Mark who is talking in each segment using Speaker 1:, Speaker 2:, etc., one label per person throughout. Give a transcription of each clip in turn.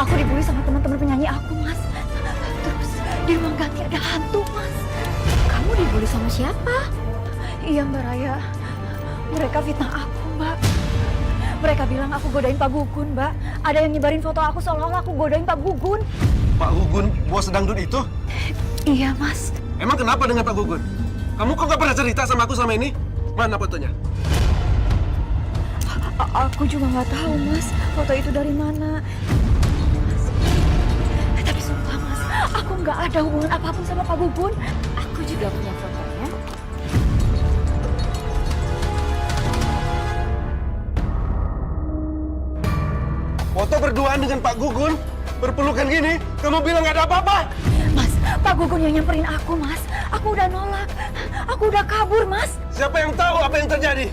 Speaker 1: Aku dibully sama teman-teman penyanyi aku, Mas. Terus di ruang ganti ada hantu, Mas.
Speaker 2: Kamu dibully sama siapa?
Speaker 1: Iya, Mbak Raya. Mereka fitnah aku, Mbak. Mereka bilang aku godain Pak Gugun, Mbak. Ada yang nyebarin foto aku seolah-olah aku godain Pak Gugun.
Speaker 3: Pak Gugun, bos dangdut itu?
Speaker 1: Iya, Mas.
Speaker 3: Emang kenapa dengan Pak Gugun? Kamu kok gak pernah cerita sama aku sama ini? Mana fotonya?
Speaker 1: Aku juga nggak tahu, Mas. Foto itu dari mana. Mas. Tapi sumpah, Mas. Aku nggak ada hubungan apapun sama Pak Gugun.
Speaker 2: Aku juga punya fotonya.
Speaker 3: Foto berduaan dengan Pak Gugun? Berpelukan gini? Kamu bilang gak ada apa-apa?
Speaker 1: Mas, Pak Gugun yang nyamperin aku, Mas. Aku udah nolak. Aku udah kabur, Mas.
Speaker 3: Siapa yang tahu apa yang terjadi?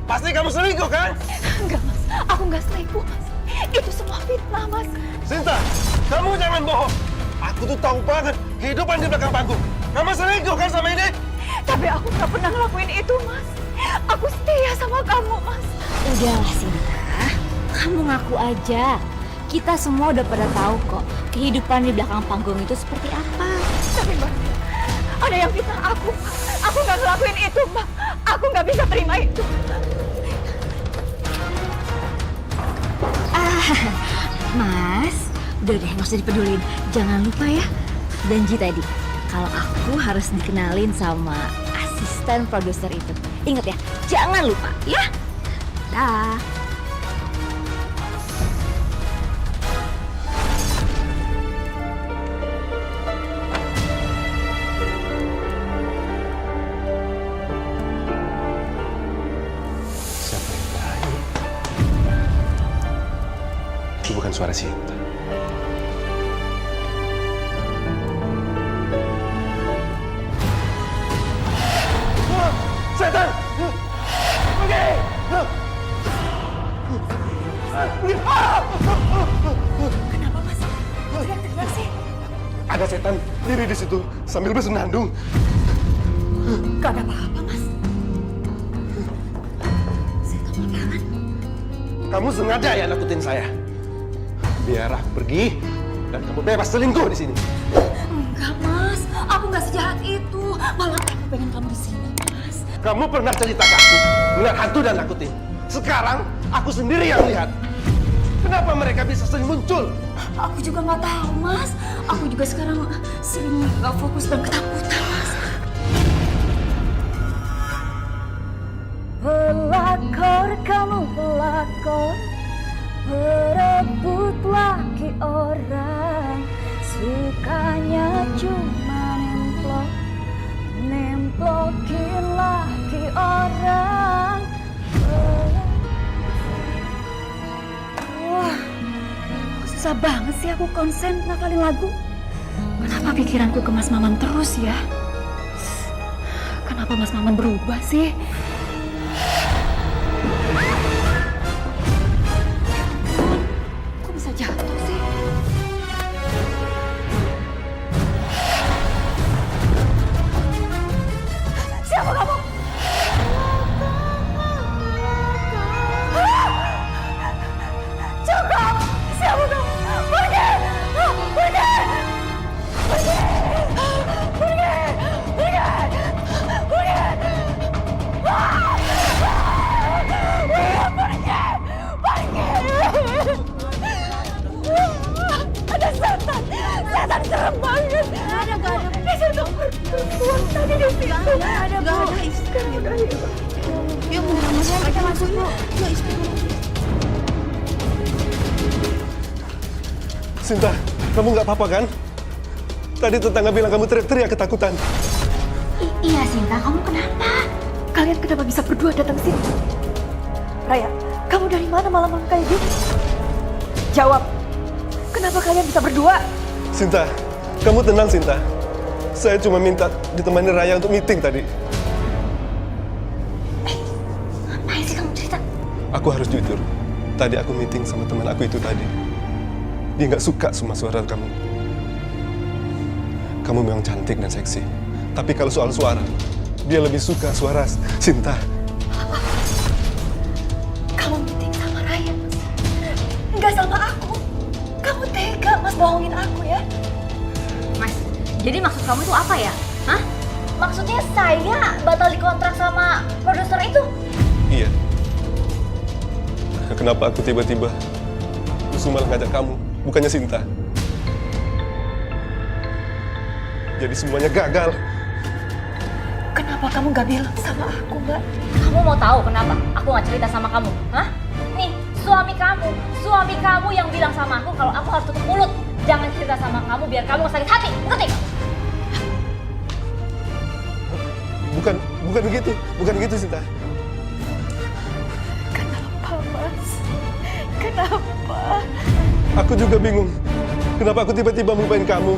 Speaker 3: Pasti kamu selingkuh, kan?
Speaker 1: Enggak, Mas. Aku nggak selingkuh, Mas. Itu semua fitnah, Mas.
Speaker 3: Sinta, kamu jangan bohong. Aku tuh tahu banget kehidupan di belakang panggung. Kamu selingkuh kan sama ini?
Speaker 1: Tapi aku nggak pernah ngelakuin itu, Mas. Aku setia sama kamu, Mas.
Speaker 2: Udahlah Sinta, kamu ngaku aja. Kita semua udah pada tahu kok kehidupan di belakang panggung itu seperti apa.
Speaker 1: Tapi, Mbak, ada yang fitnah aku. Aku nggak ngelakuin itu, Mbak. Aku nggak bisa terima itu.
Speaker 2: Mas, udah deh nggak usah dipedulin. Jangan lupa ya, janji tadi kalau aku harus dikenalin sama asisten produser itu. Ingat ya, jangan lupa ya. Dah.
Speaker 3: Siapa yang berani? Itu bukan suara Sinta. Setan! Pergi!
Speaker 1: Kenapa, Mas? Teriak-teriak sih.
Speaker 3: Ada setan diri di situ sambil bersenandung.
Speaker 1: Gak ada apa-apa, Mas. Setan apaan?
Speaker 3: Kamu sengaja ya nakutin saya. Biar aku pergi dan kamu bebas selingkuh di sini.
Speaker 1: Enggak, Mas. Aku nggak sejahat itu. Malah aku pengen kamu di sini, Mas.
Speaker 3: Kamu pernah cerita ke aku melihat hantu dan nakutin. Sekarang aku sendiri yang lihat. Kenapa mereka bisa sering muncul?
Speaker 1: Aku juga nggak tahu, Mas. Aku juga sekarang sering nggak fokus dan ketakutan, Mas. Pelakor, kamu pelakor, berebut laki orang, sukanya cuma nemplokin laki orang. Wah, susah banget sih aku konsen ngafalin lagu. Kenapa pikiranku ke Mas Maman terus ya? Kenapa Mas Maman berubah sih? Kok bisa jatuh sih? Siapa kamu? Cukup! Siapa kamu? Pergi! Pergi! Pergi! Pergi! Pergi! Pergi! Pergi! Pergi! Ada setan! Setan serem banget! Gak ada. Itu perempuan tadi di situ. Gak ada, Bu. Sekarang udah hilang. Yuk, kita masuk, Bu. Yuk, istirahat.
Speaker 3: Sinta, kamu nggak apa-apa kan? Tadi tetangga bilang kamu teriak-teriak ketakutan.
Speaker 2: Iya Sinta, kamu kenapa?
Speaker 1: Kalian kenapa bisa berdua datang sini? Raya, kamu dari mana malam-malam kayak gini? Jawab. Kenapa kalian bisa berdua?
Speaker 3: Sinta, kamu tenang Sinta. Saya cuma minta ditemani Raya untuk meeting tadi.
Speaker 2: Ngapain sih kamu cerita?
Speaker 3: Aku harus jujur. Tadi aku meeting sama teman aku itu tadi. Dia nggak suka sama suara kamu. Kamu memang cantik dan seksi. Tapi kalau soal suara, dia lebih suka suara Sinta.
Speaker 1: Kamu meeting sama Raya? Enggak sama aku. Kamu tega bohongin aku ya.
Speaker 2: Mas, jadi maksud kamu itu apa ya? Hah? Maksudnya saya batal dikontrak sama produser itu?
Speaker 3: Iya. Kenapa aku tiba-tiba justru malah ngajak kamu, bukannya Sinta? Jadi semuanya gagal.
Speaker 1: Kenapa kamu gak bilang sama aku, Mbak?
Speaker 2: Kamu mau tahu kenapa aku nggak cerita sama kamu? Hah? Nih, suami kamu yang bilang sama aku kalau aku harus tutup mulut. Jangan cerita sama kamu biar kamu nggak sakit hati, ngerti?
Speaker 3: Bukan gitu Sinta.
Speaker 1: Kenapa, Mas? Kenapa?
Speaker 3: Aku juga bingung. Kenapa aku tiba-tiba melupain kamu?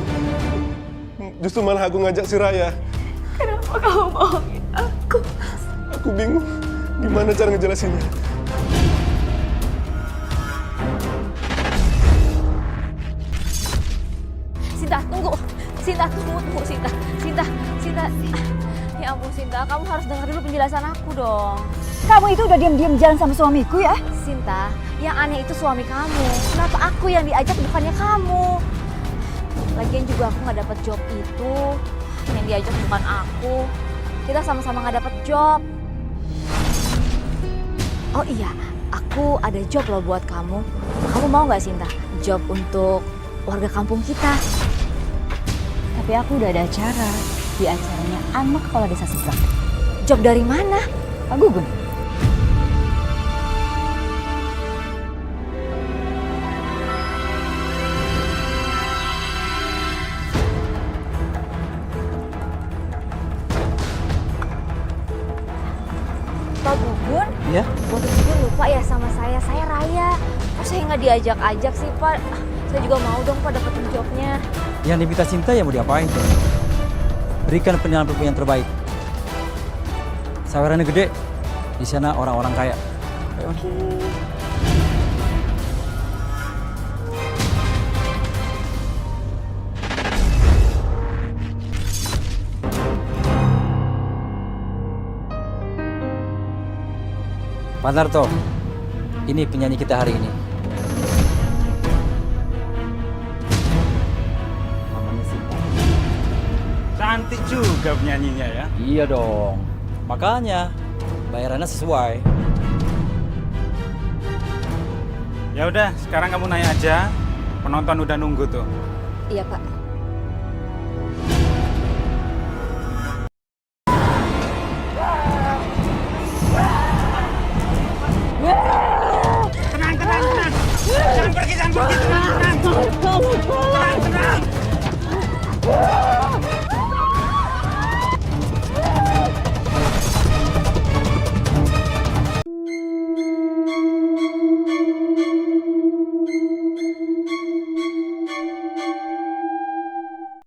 Speaker 3: Justru malah aku ngajak si Raya.
Speaker 1: Kenapa kamu bohongin aku?
Speaker 3: Aku bingung. Gimana cara ngejelasinnya?
Speaker 2: Sinta, tunggu. Sinta, tunggu, Sinta. Ya ampun, Sinta, kamu harus dengar dulu penjelasan aku dong.
Speaker 1: Kamu itu udah diam-diam jalan sama suamiku ya?
Speaker 2: Sinta, yang aneh itu suami kamu. Kenapa aku yang diajak bukannya kamu? Lagian juga aku nggak dapat job itu. Yang diajak bukan aku. Kita sama-sama nggak dapat job. Oh iya, aku ada job loh buat kamu. Kamu mau nggak, Sinta? Job untuk warga kampung kita.
Speaker 1: Tapi aku udah ada acara. Di acaranya anak kepala desa seberang.
Speaker 2: Job dari mana?
Speaker 1: Pak Gugun.
Speaker 2: Pak Gugun?
Speaker 4: Ya?
Speaker 2: Waktu itu lupa ya sama saya Raya. Kok saya nggak diajak-ajak sih, Pak? Saya juga mau dong, Pak, dapetin jobnya.
Speaker 4: Yang diminta Sinta ya mau diapain? Berikan penilaian yang terbaik. Sawerannya gede, di sana orang-orang kaya. Ayo. Pak Narto, ini penyanyi kita hari ini. Namanya Sinta.
Speaker 5: Cantik juga penyanyinya ya.
Speaker 4: Iya dong. Makanya bayarannya sesuai.
Speaker 5: Ya udah, sekarang kamu naik aja. Penonton udah nunggu tuh.
Speaker 2: Iya, Pak.
Speaker 5: Tenang. Jangan pergi. Tenang.